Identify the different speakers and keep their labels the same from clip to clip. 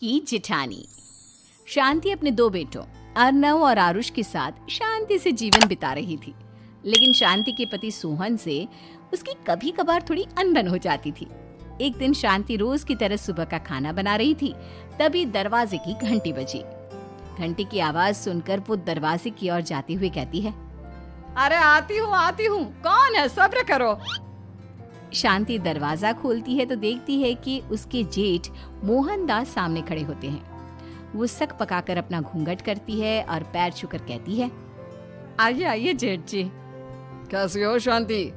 Speaker 1: की जिठानी। शांति अपने दो बेटों अर्नव और आरुष के साथ शांति से जीवन बिता रही थी, लेकिन शांति के पति सोहन से उसकी कभी कभार थोड़ी अनबन हो जाती थी। एक दिन शांति रोज की तरह सुबह का खाना बना रही थी, तभी दरवाजे की घंटी बजी। घंटी की आवाज सुनकर वो दरवाजे की ओर जाते हुए कहती है,
Speaker 2: अरे आती हूँ, कौन है, सब्र करो।
Speaker 1: शांति दरवाजा खोलती है तो देखती है कि उसके जेठ मोहनदास सामने खड़े होते हैं। वो सक पकाकर अपना घूंघट करती है और पैर छूकर कहती है,
Speaker 2: आइए आइए जेठ जी। कैसी हो शांति?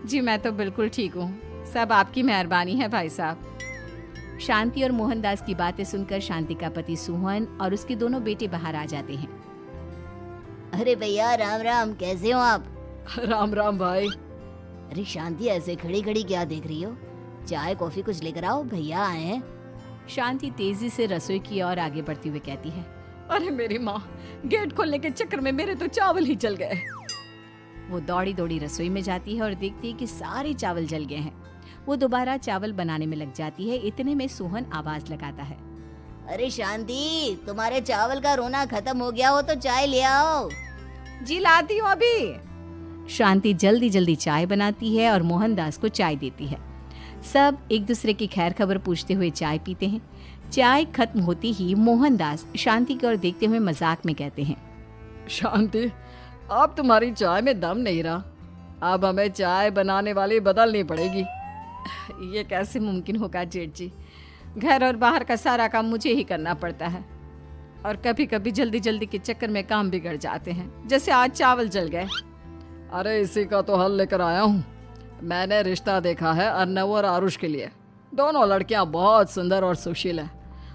Speaker 1: जी मैं तो बिल्कुल ठीक हूँ, सब आपकी मेहरबानी है भाई साहब। शांति और मोहनदास की बातें सुनकर शांति का पति सोहन और उसके दोनों बेटे बाहर आ जाते हैं।
Speaker 3: अरे भैया राम राम, कैसे हो आप?
Speaker 2: राम राम भाई।
Speaker 3: अरे शांति, ऐसे खड़ी खड़ी क्या देख रही हो? चाय कॉफी कुछ लेकर आओ, भैया आए हैं।
Speaker 1: शांति तेजी से रसोई की ओर आगे बढ़ती हुए कहती है,
Speaker 2: अरे मेरी माँ, गेट खोलने के चक्कर में मेरे तो चावल ही जल गए।
Speaker 1: वो दौड़ी दौड़ी रसोई में जाती है और देखती है कि सारे चावल जल गए हैं। वो दोबारा चावल बनाने में लग जाती है। इतने में सोहन आवाज लगाता है,
Speaker 3: अरे शांति, तुम्हारे चावल का रोना खत्म हो गया हो तो चाय ले आओ।
Speaker 2: जी लाती हूँ अभी।
Speaker 1: शांति जल्दी जल्दी चाय बनाती है और मोहनदास को चाय देती है। सब एक दूसरे की खैर खबर पूछते हुए चाय पीते हैं। चाय खत्म होती ही मोहनदास शांति की ओर देखते हुए मजाक में कहते हैं,
Speaker 2: शांति, अब तुम्हारी चाय में दम नहीं रहा, अब हमें चाय बनाने वाली बदलनी पड़ेगी।
Speaker 1: ये कैसे मुमकिन होगा जेठ जी, घर और बाहर का सारा काम मुझे ही करना पड़ता है और कभी कभी जल्दी जल्दी के चक्कर में काम बिगड़ जाते हैं, जैसे आज चावल जल गए।
Speaker 2: अरे इसी का तो हल लेकर आया हूँ। मैंने रिश्ता देखा है अर्नव और आरुष के लिए। दोनों लड़कियां बहुत सुंदर और सुशील हैं।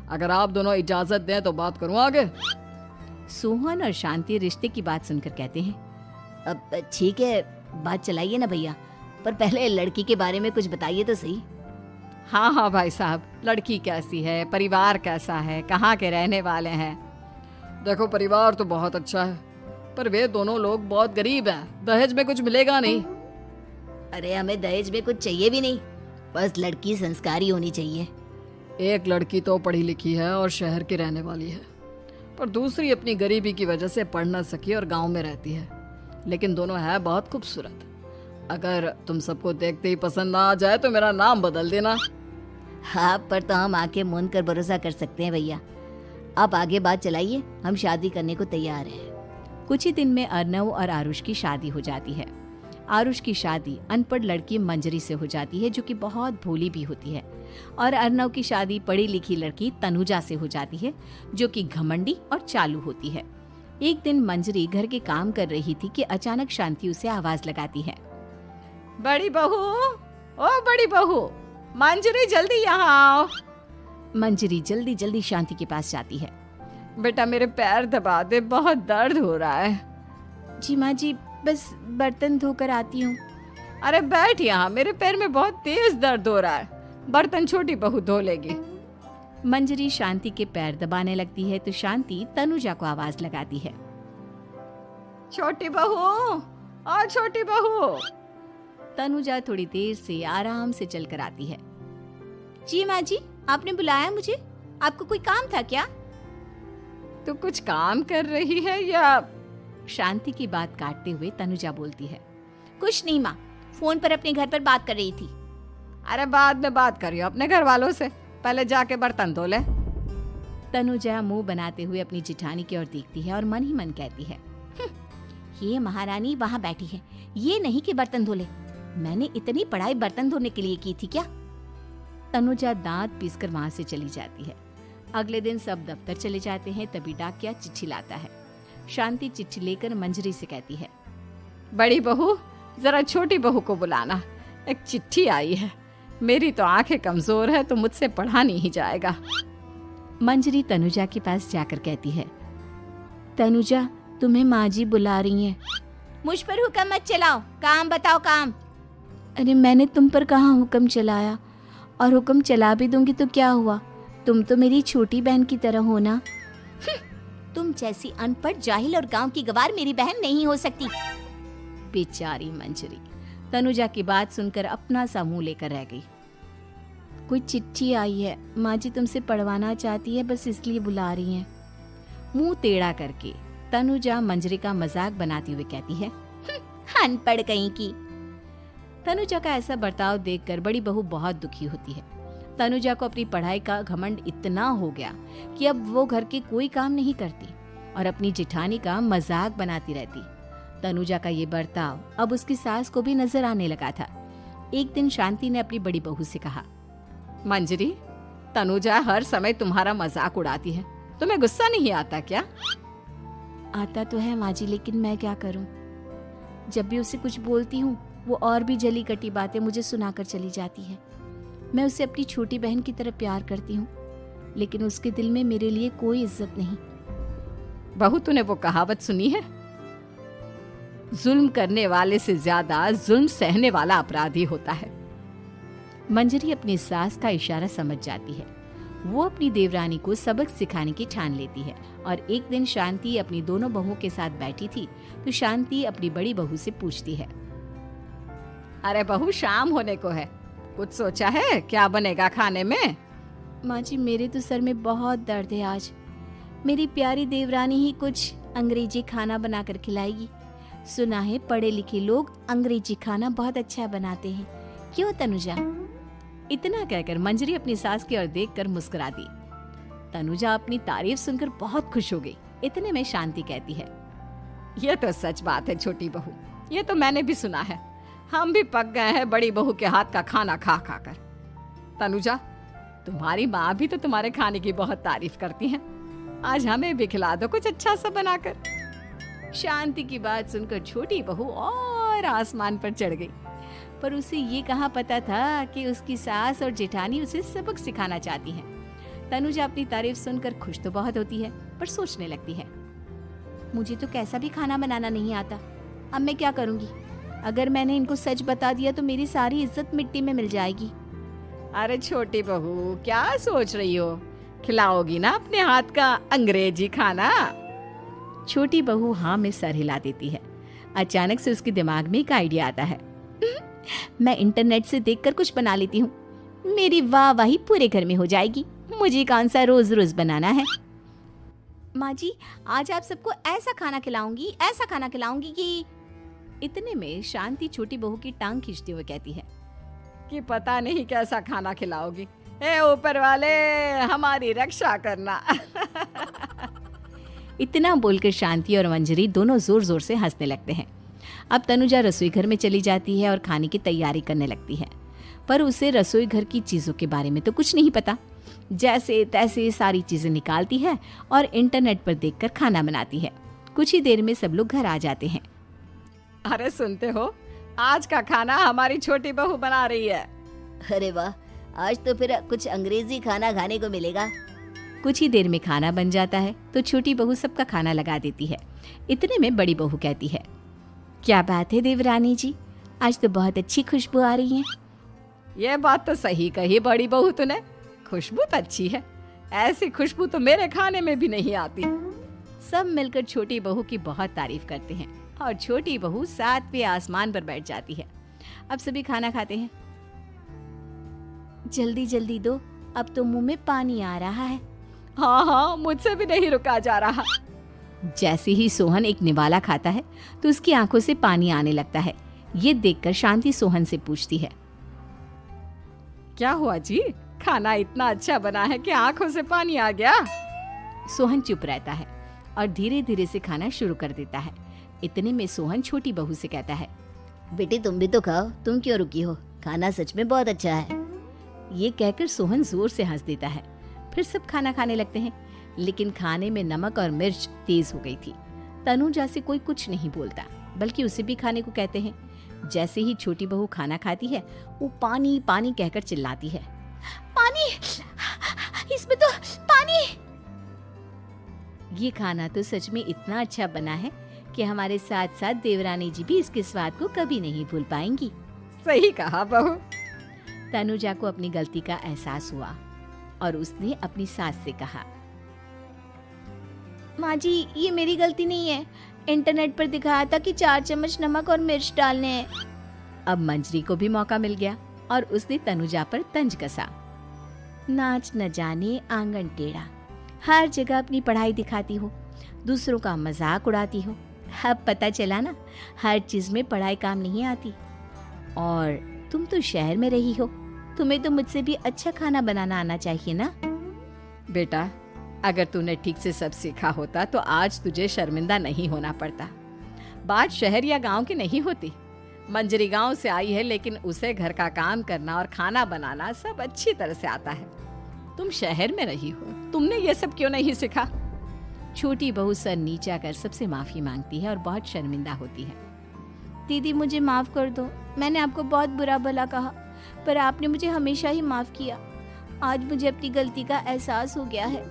Speaker 2: अगर आप दोनों इजाजत दें तो बात करूँ आगे।
Speaker 1: सोहन और शांति रिश्ते की बात सुनकर कहते हैं,
Speaker 3: अब ठीक है, बात चलाइए ना भैया, पर पहले लड़की के बारे में कुछ बताइए तो सही।
Speaker 1: हाँ हाँ भाई साहब, लड़की कैसी है, परिवार कैसा है, कहाँ के रहने वाले हैं?
Speaker 2: देखो, परिवार तो बहुत अच्छा है, पर वे दोनों लोग बहुत गरीब हैं। दहेज में कुछ मिलेगा नहीं।
Speaker 3: अरे हमें दहेज में कुछ चाहिए भी नहीं, बस लड़की संस्कारी होनी चाहिए।
Speaker 2: एक लड़की तो पढ़ी लिखी है और शहर की रहने वाली है, पर दूसरी अपनी गरीबी की वजह से पढ़ न सकी और गांव में रहती है, लेकिन दोनों है बहुत खूबसूरत। अगर तुम सबको देखते ही पसंद ना आ जाए तो मेरा नाम बदल देना।
Speaker 3: हाँ, पर तो हम आंखें मूंद कर भरोसा कर सकते हैं भैया। आप आगे बात चलाइए, हम शादी करने को तैयार हैं।
Speaker 1: कुछ ही दिन में अर्नव और आरुष की शादी हो जाती है। आरुष की शादी अनपढ़ लड़की मंजरी से हो जाती है, जो कि बहुत भोली भी होती है, और अर्नव की शादी पढ़ी लिखी लड़की तनुजा से हो जाती है, जो कि घमंडी और चालू होती है। एक दिन मंजरी घर के काम कर रही थी कि अचानक शांति उसे आवाज लगाती है,
Speaker 2: बड़ी बहू, ओ बड़ी बहू, मंजरी जल्दी यहाँ आओ।
Speaker 1: मंजरी जल्दी जल्दी शांति के पास जाती है।
Speaker 2: बेटा मेरे पैर दबा दे, बहुत दर्द हो रहा है।
Speaker 1: जी माँ जी, बस बर्तन धोकर आती हूँ।
Speaker 2: अरे बैठ यहाँ, मेरे पैर में बहुत तेज दर्द हो रहा है, बर्तन छोटी बहू धो लेगी।
Speaker 1: मंजरी शांति के पैर दबाने लगती है तो शांति तनुजा को आवाज लगाती है,
Speaker 2: छोटी बहू, ओ छोटी बहू।
Speaker 1: तनुजा थोड़ी देर से आराम से चलकर आती है। जी माँ जी, आपने बुलाया मुझे, आपको कोई काम था क्या?
Speaker 2: तू कुछ काम कर रही है या?
Speaker 1: शांति की बात काटते हुए तनुजा बोलती है,
Speaker 3: कुछ नहीं माँ, फोन पर अपने घर पर बात कर रही थी।
Speaker 2: अरे बाद में बात करियो अपने घर वालों से, पहले जाके बर्तन धो ले।
Speaker 1: तनुजा मुंह बनाते हुए अपनी जिठानी की ओर देखती है और मन ही मन कहती है,
Speaker 3: ये महारानी वहाँ बैठी है, ये नहीं कि बर्तन धो ले। मैंने इतनी पढ़ाई बर्तन धोने के लिए की थी क्या?
Speaker 1: तनुजा दांत पीसकर वहां से चली जाती है। अगले दिन सब दफ्तर चले जाते हैं, तभी डाकिया चिट्ठी लाता है। शांति चिट्ठी लेकर मंजरी से कहती है,
Speaker 2: बड़ी बहू, जरा छोटी बहू को बुलाना, एक चिट्ठी आई है। मेरी तो आंखें कमजोर है तो मुझसे पढ़ा नहीं जाएगा।
Speaker 1: मंजरी तनुजा के पास जाकर कहती है, तनुजा, तुम्हें माँ जी बुला रही हैं।
Speaker 3: मुझ पर हुक्म मत चलाओ, काम बताओ काम।
Speaker 1: अरे मैंने तुम पर कहाँ हुक्म चलाया, और हुक्म चला भी दूंगी तो क्या हुआ, तुम तो मेरी छोटी बहन की तरह हो ना।
Speaker 3: तुम जैसी अनपढ़, जाहिल और गांव की गवार मेरी बहन नहीं हो सकती।
Speaker 1: बेचारी मंजरी तनुजा की बात सुनकर अपना सा मुंह लेकर रह गई। कोई चिट्ठी आई है, माँ जी तुमसे पढ़वाना चाहती है, बस इसलिए बुला रही हैं। मुंह टेढ़ा करके तनुजा मंजरी का मजाक बनाती हुए कहती है,
Speaker 3: अनपढ़ कहीं की।
Speaker 1: तनुजा का ऐसा बर्ताव देखकर बड़ी बहू बहुत दुखी होती है। तनुजा को अपनी पढ़ाई का घमंड इतना हो गया कि अब वो घर के कोई काम नहीं करती और अपनी जेठानी का मजाक बनाती रहती। तनुजा का ये बर्ताव अब उसकी सास को भी नजर आने लगा था। एक दिन शांति ने अपनी बड़ी बहू से कहा,
Speaker 2: मंजरी, तनुजा हर समय तुम्हारा मजाक उड़ाती है, तुम्हें गुस्सा नहीं आता क्या?
Speaker 1: आता तो है माँ जी, लेकिन मैं क्या करूं? जब भी उसे कुछ बोलती हूँ वो और भी जली कटी बातें मुझे सुनाकर चली जाती है। मैं उसे अपनी छोटी बहन की तरह प्यार करती हूँ, लेकिन उसके दिल में मेरे लिए कोई इज्जत नहीं।
Speaker 2: बहू, तूने वो कहावत सुनी है, जुल्म करने वाले से ज्यादा जुल्म सहने वाला अपराधी होता है।
Speaker 1: मंजरी अपनी सास का इशारा समझ जाती है। वो अपनी देवरानी को सबक सिखाने की ठान लेती है और एक दिन शांति अपनी दोनों बहुओं के साथ बैठी थी तो शांति अपनी बड़ी बहू से पूछती है,
Speaker 2: अरे बहू, शाम होने को है, कुछ सोचा है क्या बनेगा खाने में?
Speaker 1: माँ जी, मेरे तो सर में बहुत दर्द है आज। मेरी प्यारी देवरानी ही कुछ अंग्रेजी खाना बनाकर खिलाएगी। सुना है पढ़े लिखे लोग अंग्रेजी खाना बहुत अच्छा बनाते हैं, क्यों तनुजा? इतना कहकर मंजरी अपनी सास की ओर देखकर मुस्कुरा दी। तनुजा अपनी तारीफ सुनकर बहुत खुश हो गई। इतने में शांति कहती है,
Speaker 2: ये तो सच बात है छोटी बहू, ये तो मैंने भी सुना है। हम भी पक गए हैं बड़ी बहू के हाथ का खाना खा खा कर। तनुजा, तुम्हारी माँ भी तो तुम्हारे खाने की बहुत तारीफ करती हैं। आज हमें भी खिला दो कुछ अच्छा सा बनाकर।
Speaker 1: शांति की बात सुनकर छोटी बहू और आसमान पर चढ़ गई, पर उसे ये कहाँ पता था कि उसकी सास और जेठानी उसे सबक सिखाना चाहती हैं। तनुजा अपनी तारीफ सुनकर खुश तो बहुत होती है, पर सोचने लगती है, मुझे तो कैसा भी खाना बनाना नहीं आता। अब मैं क्या करूंगी? अगर मैंने इनको सच बता दिया तो मेरी सारी इज्जत मिट्टी में मिल जाएगी।
Speaker 2: अरे छोटी बहू, क्या सोच रही हो? खिलाओगी ना अपने हाथ का अंग्रेजी खाना?
Speaker 1: छोटी बहू हाँ में सर हिला देती है। अचानक से उसके दिमाग में एक आइडिया आता है। मैं इंटरनेट से देखकर कुछ बना लेती हूँ, मेरी वाहवाही पूरे घर में हो जाएगी। मुझे कौन सा रोज रोज बनाना है। माँ जी, आज आप सबको ऐसा खाना खिलाऊंगी, ऐसा खाना खिलाऊंगी कि... इतने में शांति छोटी बहू की टांग खींचते हुए कहती है
Speaker 2: कि पता नहीं कैसा खाना खिलाओगी। ए ऊपर वाले, हमारी रक्षा करना।
Speaker 1: इतना बोलकर शांति और मंजरी दोनों जोर जोर से हंसने लगते हैं। अब तनुजा रसोई घर में चली जाती है और खाने की तैयारी करने लगती है, पर उसे रसोई घर की चीजों के बारे में तो कुछ नहीं पता। जैसे तैसे सारी चीजें निकालती है और इंटरनेट पर देखकर खाना बनाती है। कुछ ही देर में सब लोग घर आ जाते हैं।
Speaker 2: अरे सुनते हो, आज का खाना हमारी छोटी बहू बना रही है।
Speaker 3: अरे वाह, आज तो फिर कुछ अंग्रेजी खाना खाने को मिलेगा।
Speaker 1: कुछ ही देर में खाना बन जाता है तो छोटी बहू सबका खाना लगा देती है। इतने में बड़ी बहू कहती है, क्या बात है देवरानी जी, आज तो बहुत अच्छी खुशबू आ रही है।
Speaker 2: ये बात तो सही कही बड़ी बहू तूने, खुशबू तो अच्छी है। ऐसी खुशबू तो मेरे खाने में भी नहीं आती।
Speaker 1: सब मिलकर छोटी बहू की बहुत तारीफ करते हैं और छोटी बहू 7वें आसमान पर बैठ जाती है। अब सभी खाना खाते हैं। जल्दी जल्दी दो, अब तो मुंह में पानी आ रहा है।
Speaker 2: हाँ हाँ, मुझसे भी नहीं रुका जा रहा।
Speaker 1: जैसे ही सोहन एक निवाला खाता है तो उसकी आंखों से पानी आने लगता है। ये देखकर शांति सोहन से पूछती है,
Speaker 2: क्या हुआ जी, खाना इतना अच्छा बना है कि आंखों से पानी आ गया?
Speaker 1: सोहन चुप रहता है और धीरे धीरे से खाना शुरू कर देता है। इतने में सोहन छोटी बहू से कहता है,
Speaker 3: बेटी तुम भी तो खाओ, तुम क्यों रुकी हो? खाना सच में बहुत अच्छा है।
Speaker 1: ये कहकर सोहन जोर से हंस देता है। फिर सब खाना खाने लगते हैं, लेकिन खाने में नमक और मिर्च तेज हो गई थी। तनुजा से कोई कुछ नहीं बोलता, बल्कि उसे भी खाने को कहते हैं। जैसे ही छोटी बहू खाना खाती है वो पानी पानी कहकर चिल्लाती है, पानी, इसमें तो पानी। ये खाना तो सच में इतना अच्छा बना है कि हमारे साथ साथ देवरानी जी भी इसके स्वाद को कभी नहीं भूल पाएंगी।
Speaker 2: सही कहा बहू।
Speaker 1: तनुजा को अपनी गलती का एहसास हुआ और उसने अपनी सास से कहा, माँ जी ये मेरी गलती नहीं है, इंटरनेट पर दिखाया था कि 4 चम्मच नमक और मिर्च डालने हैं। अब मंजरी को भी मौका मिल गया और उसने तनुजा पर तंज कसा। नाच न जाने आंगन टेढ़ा, हर जगह अपनी पढ़ाई दिखाती हो, दूसरों का मजाक उड़ाती हो। अब पता चला ना, हर चीज में पढ़ाई काम नहीं आती। और तुम तो शहर में रही हो, तुम्हें तो मुझसे भी अच्छा खाना बनाना आना चाहिए ना।
Speaker 2: बेटा, अगर तूने ठीक से सब सीखा होता तो आज तुझे शर्मिंदा नहीं होना पड़ता। बात शहर या गांव की नहीं होती। मंजरी गांव से आई है, लेकिन उसे घर का काम करना और खाना बनाना सब अच्छी तरह से आता है। तुम शहर में रही हो, तुमने ये सब क्यों नहीं सीखा?
Speaker 1: छोटी बहू सर नीचा कर सबसे माफी मांगती है और बहुत शर्मिंदा होती है। दीदी मुझे माफ कर दो, मैंने आपको बहुत बुरा भला कहा, पर आपने मुझे हमेशा ही माफ किया। आज मुझे अपनी गलती का एहसास हो गया है।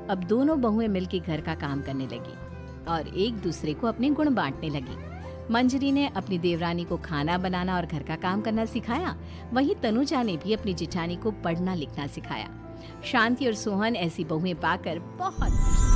Speaker 1: अब दोनों बहुएं मिलकर घर का काम करने लगी और एक दूसरे को अपने गुण बांटने लगी। मंजरी ने अपनी देवरानी को खाना बनाना और घर का काम करना सिखाया, वहीं तनुजा ने भी अपनी जिठानी को पढ़ना लिखना सिखाया। शांति और सोहन ऐसी बहुएं पाकर बहुत खुश थे।